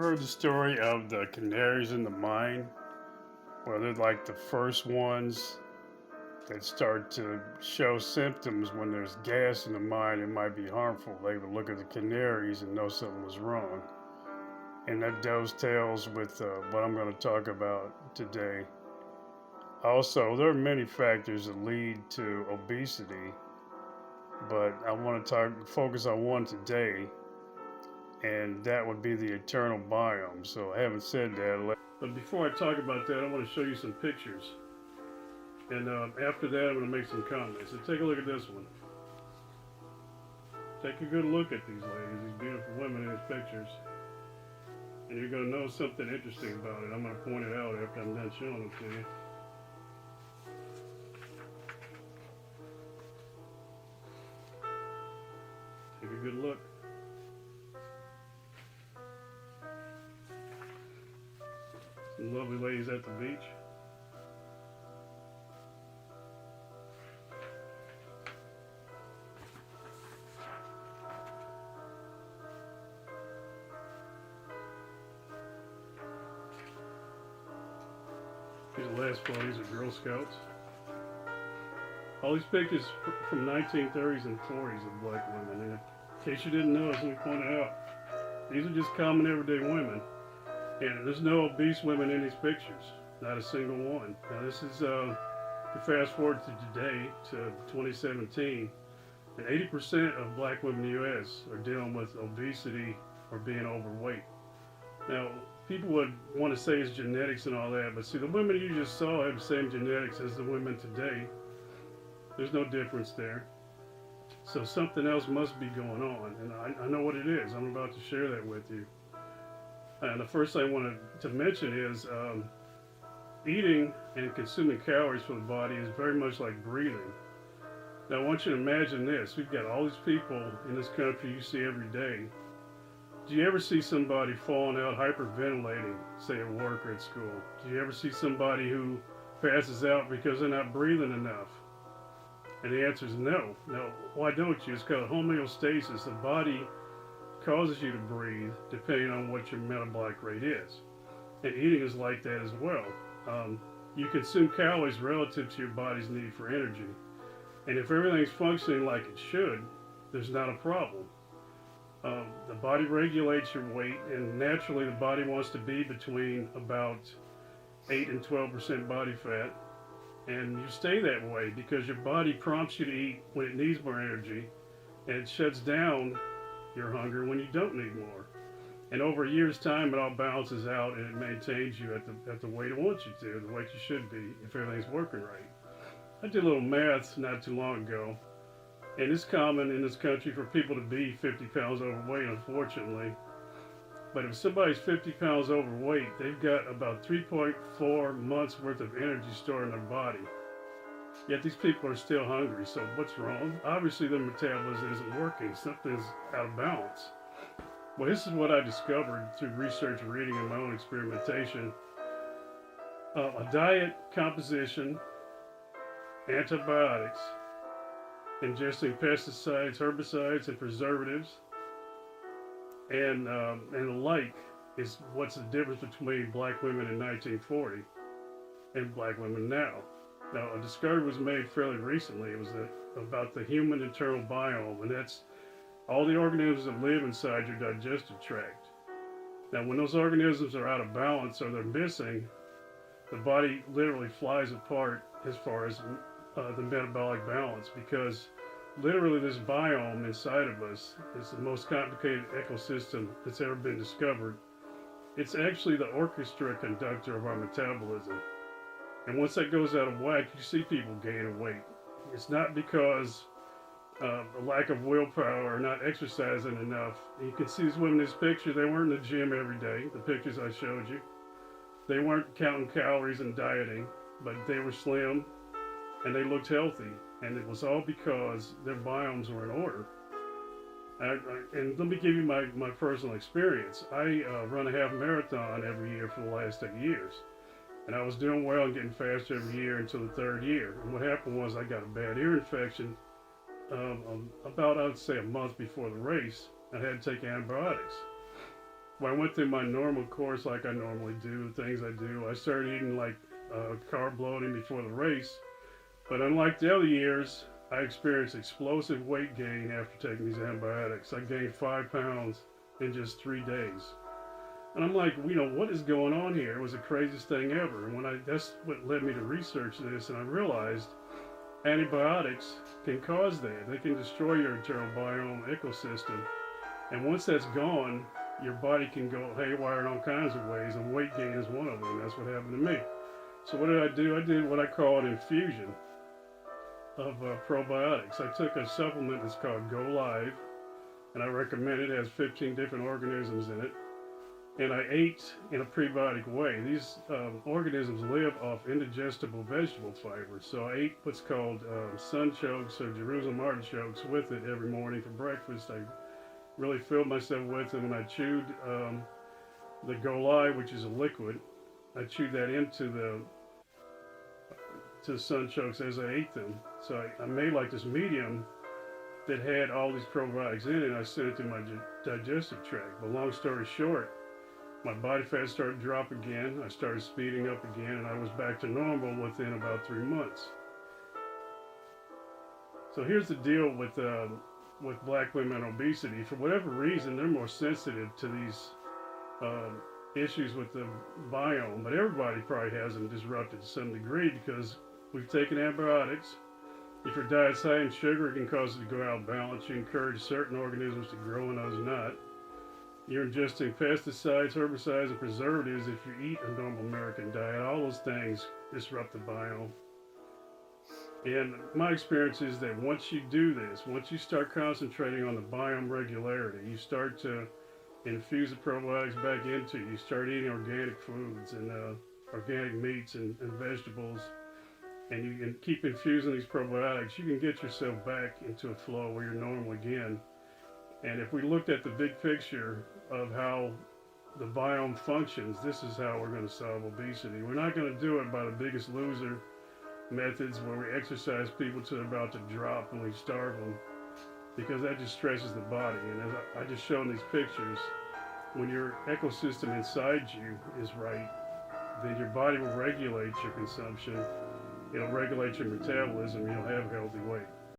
heard the story of the canaries in the mine? Well, they're like the first ones that start to show symptoms when there's gas in the mine. It might be harmful. They would look at the canaries and know something was wrong. And that dovetails with what I'm going to talk about today. Also, there are many factors that lead to obesity, but I want to focus on one today, and that would be the eternal biome. So, having said that, but before I talk about that, I want to show you some pictures. And after that, I'm going to make some comments. So, take a look at this one. Take a good look at these ladies, these beautiful women in these pictures. And you're going to know something interesting about it. I'm going to point it out after I'm done showing them to you. Take a good look. Some lovely ladies at the beach. These are the last photos of Girl Scouts. All these pictures from 1930s and 40s of black women. And in case you didn't notice, let me point it out. These are just common everyday women. And there's no obese women in these pictures. Not a single one. Now this is, you fast forward to today, to 2017, and 80% of black women in the U.S. are dealing with obesity or being overweight. Now, people would want to say it's genetics and all that, but see, the women you just saw have the same genetics as the women today. There's no difference there. So something else must be going on, and I know what it is. I'm about to share that with you. And the first thing I wanted to mention is eating and consuming calories for the body is very much like breathing. Now, I want you to imagine this. We've got all these people in this country you see every day. Do you ever see somebody falling out hyperventilating, say at work or at school? Do you ever see somebody who passes out because they're not breathing enough? And the answer is no. Now, why don't you? It's called homeostasis. The body causes you to breathe depending on what your metabolic rate is. And eating is like that as well. You consume calories relative to your body's need for energy. And if everything's functioning like it should, there's not a problem. The body regulates your weight, and naturally the body wants to be between about 8 and 12% body fat. And you stay that way because your body prompts you to eat when it needs more energy, and it shuts down your hunger when you don't need more. And over a year's time, it all balances out and it maintains you at the weight it wants you to, the weight you should be if everything's working right. I did a little math not too long ago, and it's common in this country for people to be 50 pounds overweight, unfortunately. But if somebody's 50 pounds overweight, they've got about 3.4 months worth of energy stored in their body. Yet these people are still hungry, so what's wrong? Obviously their metabolism isn't working, something's out of balance. Well, this is what I discovered through research, reading, and my own experimentation. A diet composition, antibiotics, ingesting pesticides, herbicides, and preservatives, and the like is what's the difference between black women in 1940 and black women now. Now, a discovery was made fairly recently. It was about the human internal biome, and that's all the organisms that live inside your digestive tract. Now, when those organisms are out of balance or they're missing, the body literally flies apart as far as the metabolic balance, because literally this biome inside of us is the most complicated ecosystem that's ever been discovered. It's actually the orchestra conductor of our metabolism. And once that goes out of whack, you see people gaining weight. It's not because a lack of willpower or not exercising enough. You can see these women in this picture, they weren't in the gym every day, the pictures I showed you. They weren't counting calories and dieting, but they were slim and they looked healthy. And it was all because their biomes were in order. And let me give you my personal experience. I run a half marathon every year for the last 8 years. And I was doing well and getting faster every year until the third year. And what happened was I got a bad ear infection about, I'd say, a month before the race. I had to take antibiotics. when I went through my normal course like I normally do, the things I do, I started eating like carb loading before the race. But unlike the other years, I experienced explosive weight gain after taking these antibiotics. I gained 5 pounds in just 3 days. And I'm like, what is going on here? It was the craziest thing ever. And that's what led me to research this, and I realized antibiotics can cause that. They can destroy your internal biome ecosystem. And once that's gone, your body can go haywire in all kinds of ways, and weight gain is one of them. That's what happened to me. So what did I do? I did what I call an infusion of probiotics. I took a supplement that's called Go Live, and I recommend it. It has 15 different organisms in it. And I ate in a prebiotic way. These organisms live off indigestible vegetable fibers. So I ate what's called sunchokes or Jerusalem artichokes with it every morning for breakfast. I really filled myself with them, and I chewed the Go Live, which is a liquid. I chewed that into the sunchokes as I ate them. So I made like this medium that had all these probiotics in it, and I sent it to my digestive tract. But long story short, my body fat started to drop again. I started speeding up again, and I was back to normal within about 3 months. So here's the deal with black women and obesity. For whatever reason, they're more sensitive to these issues with the biome, but everybody probably has them disrupted to some degree because we've taken antibiotics. If your diet's high in sugar, it can cause it to go out of balance. You encourage certain organisms to grow and others not. You're ingesting pesticides, herbicides, and preservatives if you eat a normal American diet. All those things disrupt the biome. And my experience is that once you do this, once you start concentrating on the biome regularity, you start to infuse the probiotics back into you. You start eating organic foods and organic meats and vegetables, and you can keep infusing these probiotics, you can get yourself back into a flow where you're normal again. And if we looked at the big picture of how the biome functions, this is how we're going to solve obesity. We're not going to do it by the biggest loser methods where we exercise people till they're about to drop and we starve them, because that just stresses the body. And as I just showed in these pictures, when your ecosystem inside you is right, then your body will regulate your consumption. It'll regulate your metabolism. You'll have a healthy weight.